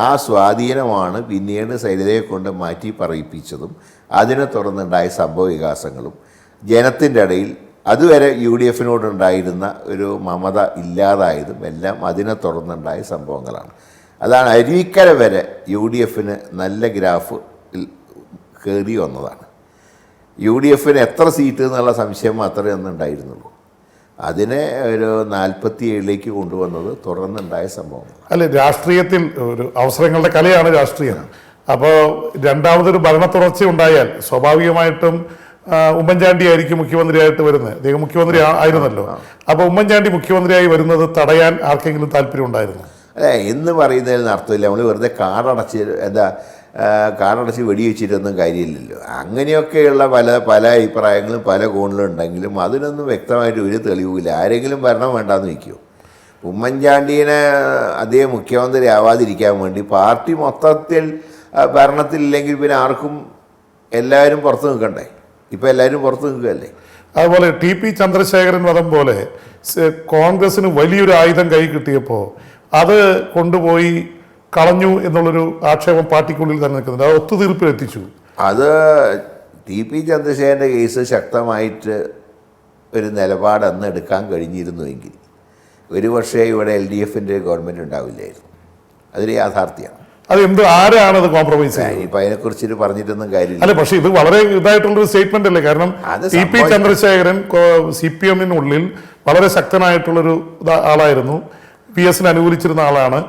ആ സ്വാധീനമാണ് പിന്നീട് സരിതയെ കൊണ്ട് മാറ്റി പറയിപ്പിച്ചതും അതിനെ തുടർന്നുണ്ടായ സംഭവ വികാസങ്ങളും ജനത്തിൻ്റെ ഇടയിൽ അതുവരെ UDF ഉണ്ടായിരുന്ന ഒരു മമത ഇല്ലാതായതും എല്ലാം അതിനെ തുടർന്നുണ്ടായ സംഭവങ്ങളാണ്. അതാണ് അരുവിക്കര വരെ UDF നല്ല ഗ്രാഫ് കയറി വന്നതാണ്. UDF എത്ര സീറ്റ് എന്നുള്ള സംശയം മാത്രമേ അന്നുണ്ടായിരുന്നുള്ളൂ. അതിനെ ഒരു 47ലേക്ക് കൊണ്ടുവന്നത് തുടർന്നുണ്ടായ സംഭവം. അല്ലെ, രാഷ്ട്രീയത്തിൽ ഒരു അവസരങ്ങളുടെ കലയാണ് രാഷ്ട്രീയം. അപ്പോൾ രണ്ടാമതൊരു ഭരണ തുടർച്ച ഉണ്ടായാൽ സ്വാഭാവികമായിട്ടും ഉമ്മൻചാണ്ടി ആയിരിക്കും മുഖ്യമന്ത്രിയായിട്ട് വരുന്നത്. അദ്ദേഹം മുഖ്യമന്ത്രി ആയിരുന്നല്ലോ. അപ്പോൾ ഉമ്മൻചാണ്ടി മുഖ്യമന്ത്രിയായി വരുന്നത് തടയാൻ ആർക്കെങ്കിലും താല്പര്യം ഉണ്ടായിരുന്നു? അല്ല, എന്ന് പറയുന്നതിന് അർത്ഥമില്ല. നമ്മൾ വെറുതെ കാടടച്ച് വെടിവെച്ചിട്ടൊന്നും കാര്യമില്ലല്ലോ. അങ്ങനെയൊക്കെയുള്ള പല അഭിപ്രായങ്ങളും പല കോണിലും ഉണ്ടെങ്കിലും അതിനൊന്നും വ്യക്തമായിട്ട് ഒരു തെളിവില്ല. ആരെങ്കിലും ഭരണം വേണ്ടാന്ന് വയ്ക്കുമോ? ഉമ്മൻചാണ്ടീനെ അദ്ദേഹം മുഖ്യമന്ത്രി ആവാതിരിക്കാൻ വേണ്ടി പാർട്ടി മൊത്തത്തിൽ ഭരണത്തിലില്ലെങ്കിൽ പിന്നെ ആർക്കും എല്ലാവരും പുറത്ത് നിൽക്കണ്ടേ? ഇപ്പം എല്ലാവരും പുറത്ത് നിൽക്കുകയല്ലേ. അതുപോലെ TP ചന്ദ്രശേഖരൻ വധം പോലെ കോൺഗ്രസിന് വലിയൊരു ആയുധം കൈ കിട്ടിയപ്പോൾ അത് കൊണ്ടുപോയി കളഞ്ഞു എന്നുള്ളൊരു ആക്ഷേപം പാർട്ടിക്കുള്ളിൽ തന്നെ നിൽക്കുന്നുണ്ട്. അത് ഒത്തുതീർപ്പിലെത്തിച്ചു. അത് TP ചന്ദ്രശേഖരൻ്റെ കേസ് ശക്തമായിട്ട് ഒരു നിലപാട് അന്ന് എടുക്കാൻ കഴിഞ്ഞിരുന്നുവെങ്കിൽ ഒരു പക്ഷേ ഇവിടെ LDF ഗവൺമെൻറ് ഉണ്ടാവില്ലായിരുന്നു. അതൊരു യാഥാർത്ഥ്യമാണ്. ആരാണ് അത് കോംപ്രമൈസ് ചെയ്യുന്നത്? ഇപ്പം അതിനെക്കുറിച്ചിട്ട് പറഞ്ഞിട്ടൊന്നും കാര്യമില്ല. അല്ല, പക്ഷേ ഇത് വളരെ ഇതായിട്ടുള്ളൊരു സ്റ്റേറ്റ്മെന്റ് അല്ലേ? കാരണം TP ചന്ദ്രശേഖരൻ CPM-നുള്ളിൽ വളരെ ശക്തനായിട്ടുള്ളൊരു ആളായിരുന്നു. PS അനുകൂലിച്ചിരുന്ന ആളാണ്.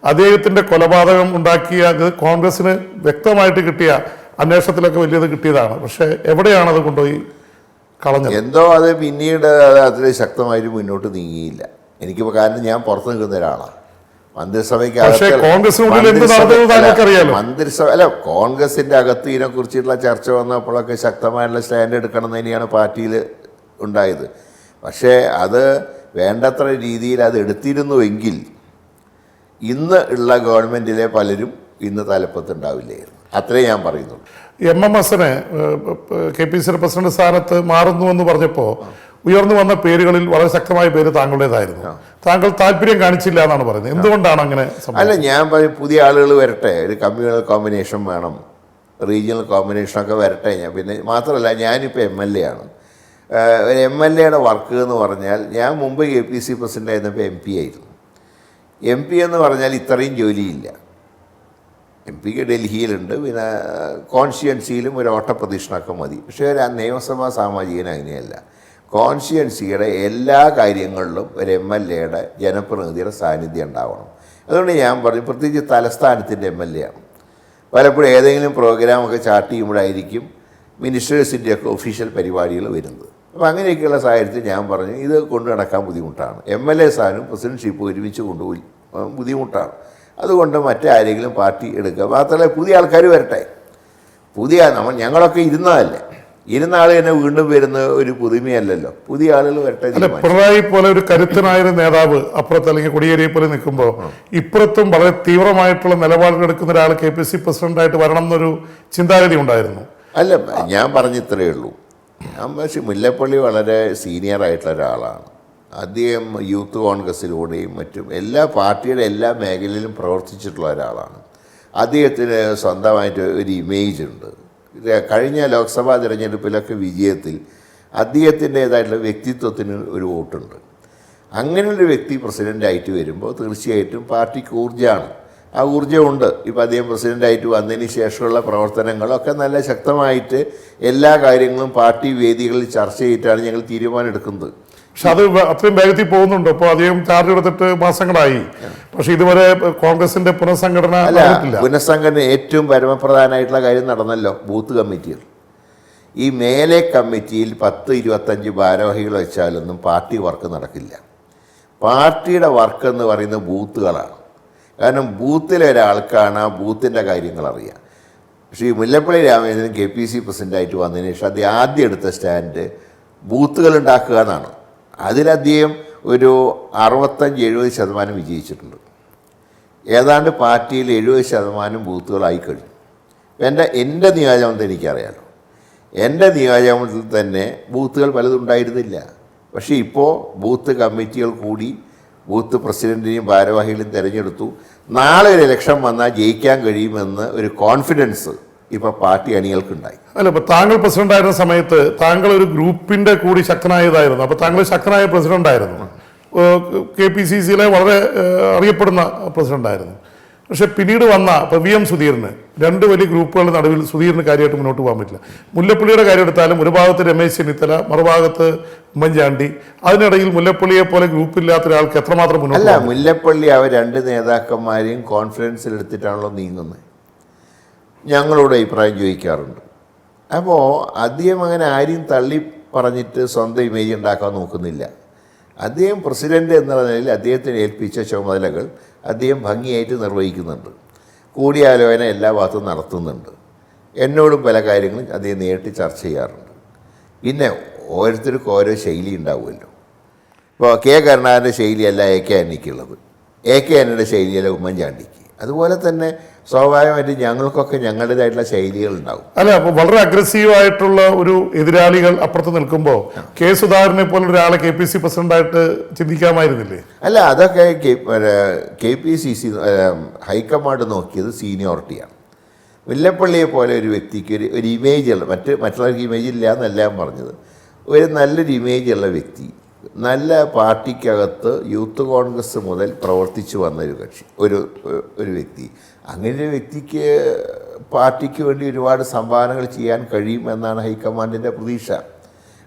അദ്ദേഹത്തിന്റെ കൊലപാതകം ഉണ്ടാക്കിയത് കോൺഗ്രസിന് വ്യക്തമായിട്ട് കിട്ടിയ അന്വേഷണത്തിലൊക്കെ വലിയത് കിട്ടിയതാണ്. പക്ഷെ എവിടെയാണ് അത് കൊണ്ടുപോയി കളഞ്ഞത്? എന്തോ അത് പിന്നീട് അതിൽ ശക്തമായിട്ട് മുന്നോട്ട് നീങ്ങിയില്ല. എനിക്കിപ്പോൾ കാരണം ഞാൻ പുറത്ത് നിൽക്കുന്ന ഒരാളാണ്. മന്ത്രിസഭയ്ക്ക് കോൺഗ്രസിന്റെ അകത്ത് ഇതിനെക്കുറിച്ചിട്ടുള്ള ചർച്ച വന്നപ്പോഴൊക്കെ ശക്തമായിട്ടുള്ള സ്റ്റാൻഡ് എടുക്കണം തന്നെയാണ് പാർട്ടിയിൽ ഉണ്ടായത്. പക്ഷേ അത് വേണ്ടത്ര രീതിയിൽ അത് എടുത്തിരുന്നുവെങ്കിൽ ഇന്ന് ഉള്ള ഗവൺമെൻറ്റിലെ പലരും ഇന്ന് തലപ്പത്തുണ്ടാവില്ലായിരുന്നു. അത്രേ ഞാൻ പറയുന്നുള്ളൂ. MMSനെ KPCC പ്രസിഡന്റ് സ്ഥാനത്ത് മാറുന്നു എന്ന് പറഞ്ഞപ്പോൾ ഉയർന്നു വന്ന പേരുകളിൽ വളരെ ശക്തമായ പേര് താങ്കളുടേതായിരുന്നു. താങ്കൾ താല്പര്യം കാണിച്ചില്ല എന്നാണ് പറയുന്നത്. എന്തുകൊണ്ടാണ് അങ്ങനെ? അല്ല, ഞാൻ പറയും പുതിയ ആളുകൾ വരട്ടെ, ഒരു കമ്മ്യൂണൽ കോമ്പിനേഷൻ വേണം, റീജിയണൽ കോമ്പിനേഷനൊക്കെ വരട്ടെ. ഞാൻ പിന്നെ മാത്രമല്ല, ഞാനിപ്പോൾ MLA ആണ്. ഒരു MLAയുടെ വർക്ക് എന്ന് പറഞ്ഞാൽ ഞാൻ മുമ്പ് KPCC പ്രസിഡന്റ് ആയിരുന്നപ്പോൾ MP ആയിരുന്നു. MP എന്ന് പറഞ്ഞാൽ ഇത്രയും ജോലിയില്ല. MP ഡൽഹിയിലുണ്ട്, പിന്നെ കോൺസ്റ്റിറ്റ്യുവൻസിയിലും ഒരു ഓട്ടപ്രദക്ഷിണമൊക്കെ മതി. പക്ഷേ ഒരു നിയമസഭാ സാമാജികൻ അങ്ങനെയല്ല. കോൺസ്റ്റിറ്റ്യുവൻസിയുടെ എല്ലാ കാര്യങ്ങളിലും ഒരു MLAയുടെ ജനപ്രതിനിധിയുടെ സാന്നിധ്യം ഉണ്ടാവണം. അതുകൊണ്ട് ഞാൻ പറഞ്ഞു, പ്രത്യേകിച്ച് തലസ്ഥാനത്തിൻ്റെ MLA ആണ്. പലപ്പോഴും ഏതെങ്കിലും പ്രോഗ്രാമൊക്കെ ചാർട്ട് ചെയ്യുമ്പോഴായിരിക്കും മിനിസ്റ്റേഴ്സിൻ്റെയൊക്കെ ഒഫീഷ്യൽ പരിപാടികൾ വരുന്നത്. അപ്പോൾ അങ്ങനെയൊക്കെയുള്ള സാഹചര്യത്തിൽ ഞാൻ പറഞ്ഞു ഇത് കൊണ്ടു നടക്കാൻ ബുദ്ധിമുട്ടാണ്. MLA സ്ഥാനവും പ്രസിഡൻഷിപ്പ് ഒരുമിച്ച് കൊണ്ടുപോയി ബുദ്ധിമുട്ടാണ്. അതുകൊണ്ട് മറ്റാരെങ്കിലും പാർട്ടി എടുക്കുക. മാത്രമല്ല പുതിയ ആൾക്കാർ വരട്ടെ. ഞങ്ങളൊക്കെ ഇരുന്നതല്ലേ, ഇരുന്ന ആൾ തന്നെ വീണ്ടും വരുന്ന ഒരു പുതുമയല്ലല്ലോ. പുതിയ ആളുകൾ വരട്ടെ. പിണറായി പോലെ ഒരു കരുത്തനായൊരു നേതാവ് അപ്പുറത്ത് അല്ലെങ്കിൽ കൊടിയേരിയെ പോലെ നിൽക്കുമ്പോൾ ഇപ്പുറത്തും വളരെ തീവ്രമായിട്ടുള്ള നിലപാടുകൾ എടുക്കുന്ന ഒരാൾ KPCC പ്രസിഡന്റായിട്ട് വരണം എന്നൊരു ചിന്താഗതി ഉണ്ടായിരുന്നു. അല്ല, ഞാൻ പറഞ്ഞിത്രയേ ഉള്ളൂ. പക്ഷേ മുല്ലപ്പള്ളി വളരെ സീനിയർ ആയിട്ടുള്ള ഒരാളാണ്. അദ്ദേഹം യൂത്ത് കോൺഗ്രസ്സിലൂടെയും മറ്റും എല്ലാ പാർട്ടിയുടെ എല്ലാ മേഖലയിലും പ്രവർത്തിച്ചിട്ടുള്ള ഒരാളാണ്. അദ്ദേഹത്തിന് സ്വന്തമായിട്ട് ഒരു ഇമേജ് ഉണ്ട്. കഴിഞ്ഞ ലോക്സഭാ തിരഞ്ഞെടുപ്പിലൊക്കെ വിജയത്തിൽ അദ്ദേഹത്തിൻ്റേതായിട്ടുള്ള വ്യക്തിത്വത്തിന് ഒരു വോട്ടുണ്ട്. അങ്ങനെയൊരു വ്യക്തി പ്രസിഡൻ്റായിട്ട് വരുമ്പോൾ തീർച്ചയായിട്ടും പാർട്ടിക്ക് ഊർജ്ജമാണ്. ആ ഊർജ്ജമുണ്ട്. ഇപ്പോൾ അദ്ദേഹം പ്രസിഡൻ്റായിട്ട് വന്നതിന് ശേഷമുള്ള പ്രവർത്തനങ്ങളൊക്കെ നല്ല ശക്തമായിട്ട് എല്ലാ കാര്യങ്ങളും പാർട്ടി വേദികളിൽ ചർച്ച ചെയ്തിട്ടാണ് ഞങ്ങൾ തീരുമാനം എടുക്കുന്നത്. പക്ഷെ അത് അത്രയും വേഗത്തിൽ പോകുന്നുണ്ട്. അപ്പോൾ അദ്ദേഹം ചാർജ് എടുത്തിട്ട് മാസങ്ങളായി. പക്ഷെ ഇതുവരെ കോൺഗ്രസിന്റെ പുനഃസംഘടന ഏറ്റവും പരമപ്രധാനമായിട്ടുള്ള കാര്യം നടന്നല്ലോ, ബൂത്ത് കമ്മിറ്റികൾ. ഈ മേലെ കമ്മിറ്റിയിൽ 10-25 ഭാരവാഹികൾ വെച്ചാലൊന്നും പാർട്ടി വർക്ക് നടക്കില്ല. പാർട്ടിയുടെ വർക്ക് എന്ന് പറയുന്നത് ബൂത്തുകളാണ്. കാരണം ബൂത്തിലെ ഒരാൾക്കാണ് ആ ബൂത്തിൻ്റെ കാര്യങ്ങൾ അറിയാം. പക്ഷേ ഈ മുല്ലപ്പള്ളി രാമചന്ദ്രൻ KPCC പ്രസിഡൻ്റായിട്ട് വന്നതിന് ശേഷം അദ്ദേഹം ആദ്യം എടുത്ത സ്റ്റാൻഡ് ബൂത്തുകൾ ഉണ്ടാക്കുക എന്നാണ്. അതിലദ്ദേഹം ഒരു 65-70% വിജയിച്ചിട്ടുണ്ട്. ഏതാണ്ട് പാർട്ടിയിൽ 70% ബൂത്തുകളായി കഴിഞ്ഞു. എൻ്റെ നിയോജകമണ്ഡലത്തിൽ എനിക്കറിയാലോ, എൻ്റെ നിയോജകമണ്ഡലത്തിൽ തന്നെ ബൂത്തുകൾ പലതും ഉണ്ടായിരുന്നില്ല. പക്ഷേ ഇപ്പോൾ ബൂത്ത് കമ്മിറ്റികൾ കൂടി ബൂത്ത് പ്രസിഡൻറ്റിനെയും ഭാരവാഹികളെയും തിരഞ്ഞെടുത്തു. നാളെ ഒരു ഇലക്ഷൻ വന്നാൽ ജയിക്കാൻ കഴിയുമെന്ന് ഒരു കോൺഫിഡൻസ് ഇപ്പോൾ പാർട്ടി അണികൾക്കുണ്ടായി. അല്ല, ഇപ്പൊ താങ്കൾ പ്രസിഡന്റ് ആയിരുന്ന സമയത്ത് താങ്കൾ ഒരു ഗ്രൂപ്പിന്റെ കൂടി ശക്തനായതായിരുന്നു. അപ്പൊ താങ്കൾ ശക്തനായ പ്രസിഡന്റ് ആയിരുന്നു, KPCCയിലെ വളരെ അറിയപ്പെടുന്ന പ്രസിഡന്റ് ആയിരുന്നു. പക്ഷെ പിന്നീട് വന്ന ഇപ്പൊ VM സുധീറിന് രണ്ട് വലിയ ഗ്രൂപ്പുകളുടെ നടുവിൽ സുധീറിന് കാര്യമായിട്ട് മുന്നോട്ട് പോകാൻ പറ്റില്ല. മുല്ലപ്പള്ളിയുടെ കാര്യം എടുത്താലും ഒരു ഭാഗത്ത് രമേശ് ചെന്നിത്തല, മറുഭാഗത്ത് ഉമ്മൻചാണ്ടി, അതിനിടയിൽ മുല്ലപ്പള്ളിയെ പോലെ ഗ്രൂപ്പില്ലാത്ത ഒരാൾക്ക് എത്രമാത്രം മുന്നോട്ട് അല്ല, മുല്ലപ്പള്ളി അവർ രണ്ട് നേതാക്കന്മാരെയും കോൺഫറൻസിൽ എടുത്തിട്ടാണല്ലോ നീങ്ങുന്നത്. ഞങ്ങളോട് അഭിപ്രായം ചോദിക്കാറുണ്ട്. അപ്പോൾ അദ്ദേഹം അങ്ങനെ ആരെയും തള്ളി പറഞ്ഞിട്ട് സ്വന്തം ഇമേജ് ഉണ്ടാക്കാൻ നോക്കുന്നില്ല. അദ്ദേഹം പ്രസിഡന്റ് എന്ന നിലയിൽ അദ്ദേഹത്തിന് ഏൽപ്പിച്ച ചുമതലകൾ അദ്ദേഹം ഭംഗിയായിട്ട് നിർവഹിക്കുന്നുണ്ട്. കൂടിയാലോചന എല്ലാ ഭാഗത്തും നടത്തുന്നുണ്ട്. എന്നോടും പല കാര്യങ്ങളും അദ്ദേഹം നേരിട്ട് ചർച്ച ചെയ്യാറുണ്ട്. പിന്നെ ഓരോരുത്തർക്കും ഓരോ ശൈലി ഉണ്ടാവുമല്ലോ. ഇപ്പോൾ കരുണാകരൻ്റെ ശൈലിയല്ല AK ആൻ്റണിക്കുള്ളത്, AK ആൻ്റണിയുടെ ശൈലിയല്ല ഉമ്മൻചാണ്ടിക്ക്. അതുപോലെ തന്നെ സ്വാഭാവികമായിട്ടും ഞങ്ങൾക്കൊക്കെ ഞങ്ങളുടേതായിട്ടുള്ള ശൈലികൾ ഉണ്ടാവും. അല്ല, അപ്പോൾ വളരെ അഗ്രസീവായിട്ടുള്ള ഒരു എതിരാളികൾ അപ്പുറത്ത് നിൽക്കുമ്പോൾ K സുധാകരനെ പോലെ ഒരാളെ KPC പ്രസിഡന്റായിട്ട് ചിന്തിക്കാമായിരുന്നില്ലേ? അല്ല, അതൊക്കെ KPCC ഹൈക്കമാൻഡ് നോക്കിയത് സീനിയോറിറ്റിയാണ്. മുല്ലപ്പള്ളിയെ പോലെ ഒരു വ്യക്തിക്ക് ഒരു ഇമേജ് ഉള്ള മറ്റുള്ളവർക്ക് ഇമേജ് ഇല്ല എന്നല്ല ഞാൻ പറഞ്ഞത്. ഒരു നല്ലൊരു ഇമേജ് ഉള്ള വ്യക്തി, നല്ല പാർട്ടിക്കകത്ത് യൂത്ത് കോൺഗ്രസ് മുതൽ പ്രവർത്തിച്ചു വന്ന ഒരു കക്ഷി, ഒരു വ്യക്തി, അങ്ങനെ ഒരു വ്യക്തിക്ക് പാർട്ടിക്ക് വേണ്ടി ഒരുപാട് സംഭാവനകൾ ചെയ്യാൻ കഴിയുമെന്നാണ് ഹൈക്കമാൻഡിൻ്റെ പ്രതീക്ഷ.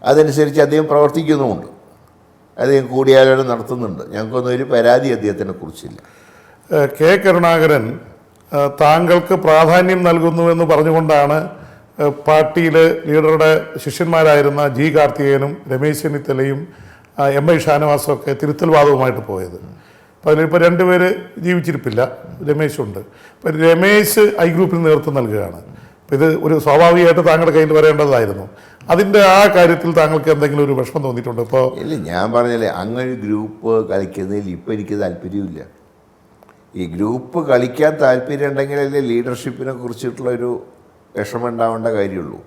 അതനുസരിച്ച് അദ്ദേഹം പ്രവർത്തിക്കുന്നുമുണ്ട്, അദ്ദേഹം കൂടിയാലോചന നടത്തുന്നുണ്ട്. ഞങ്ങൾക്കൊന്നും ഒരു പരാതി അദ്ദേഹത്തിനെ കുറിച്ചില്ല. കരുണാകരൻ താങ്കൾക്ക് പ്രാധാന്യം നൽകുന്നുവെന്ന് പറഞ്ഞുകൊണ്ടാണ് പാർട്ടിയിൽ ലീഡറുടെ ശിഷ്യന്മാരായിരുന്ന G കാർത്തികേയനും രമേശ് ചെന്നിത്തലയും MI ഷാനവാസും ഒക്കെ തിരുത്തൽ വാദവുമായിട്ട് പോയത്. അപ്പോൾ അതിലിപ്പോൾ രണ്ടുപേര് ജീവിച്ചിരിപ്പില്ല, രമേശുണ്ട്. ഇപ്പം രമേശ് I ഗ്രൂപ്പിന് നേതൃത്വം നൽകുകയാണ്. അപ്പം ഇത് ഒരു സ്വാഭാവികമായിട്ട് താങ്കളുടെ കയ്യിൽ വരേണ്ടതായിരുന്നു. അതിൻ്റെ ആ കാര്യത്തിൽ താങ്കൾക്ക് എന്തെങ്കിലും ഒരു വിഷമം തോന്നിയിട്ടുണ്ടോ? ഇപ്പോൾ ഇല്ല, ഞാൻ പറഞ്ഞല്ലേ, അങ്ങനെ ഗ്രൂപ്പ് കളിക്കുന്നതിൽ ഇപ്പോൾ എനിക്ക് താല്പര്യമില്ല. ഈ ഗ്രൂപ്പ് കളിക്കാൻ താല്പര്യം ഉണ്ടെങ്കിലല്ലേ ലീഡർഷിപ്പിനെ കുറിച്ചിട്ടുള്ളൊരു വിഷമം ഉണ്ടാവേണ്ട കാര്യമുള്ളൂ.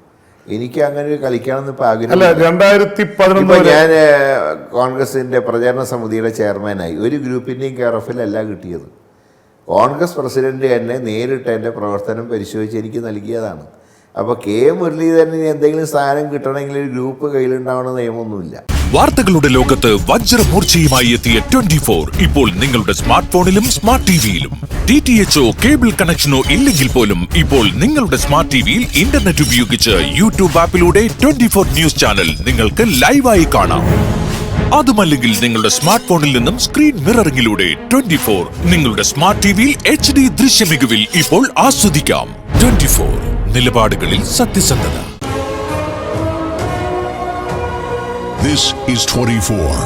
എനിക്ക് അങ്ങനെ കളിക്കണമെന്ന് ഇപ്പോൾ ആഗ്രഹം. 2011 ഞാൻ കോൺഗ്രസിൻ്റെ പ്രചാരണ സമിതിയുടെ ചെയർമാനായി. ഒരു ഗ്രൂപ്പിൻ്റെയും കെയർ ഓഫിലല്ല കിട്ടിയത്. കോൺഗ്രസ് പ്രസിഡന്റ് തന്നെ നേരിട്ട് എൻ്റെ പ്രവർത്തനം പരിശോധിച്ച് എനിക്ക് നൽകിയതാണ്. അപ്പോൾ മുരളീധരന് എന്തെങ്കിലും സ്ഥാനം കിട്ടണമെങ്കിൽ ഒരു ഗ്രൂപ്പ് കയ്യിലുണ്ടാവണമെന്ന് നിയമമൊന്നുമില്ല. വാർത്തകളുടെ ലോകത്ത് വജ്രമൂർച്ചയുമായി എത്തിയ 24 ഇപ്പോൾ നിങ്ങളുടെ സ്മാർട്ട് ഫോണിലും സ്മാർട്ട് ടിവിയിലും. DTHO കേബിൾ കണക്ഷനോ ഇല്ലെങ്കിൽ പോലും ഇപ്പോൾ നിങ്ങളുടെ സ്മാർട്ട് ടിവിയിൽ ഇന്റർനെറ്റ് ഉപയോഗിച്ച് യൂട്യൂബ് ആപ്പിലൂടെ 24 ന്യൂസ് ചാനൽ നിങ്ങൾക്ക് ലൈവായി കാണാം. അതുമല്ലെങ്കിൽ നിങ്ങളുടെ സ്മാർട്ട് ഫോണിൽ നിന്നും സ്ക്രീൻ മിററിംഗിലൂടെ 24 നിങ്ങളുടെ സ്മാർട്ട് ടിവിയിൽ HD ദൃശ്യമികവിൽ ഇപ്പോൾ ആസ്വദിക്കാം. 24 നിലപാടുകളിൽ സത്യസന്ധത. This is 24.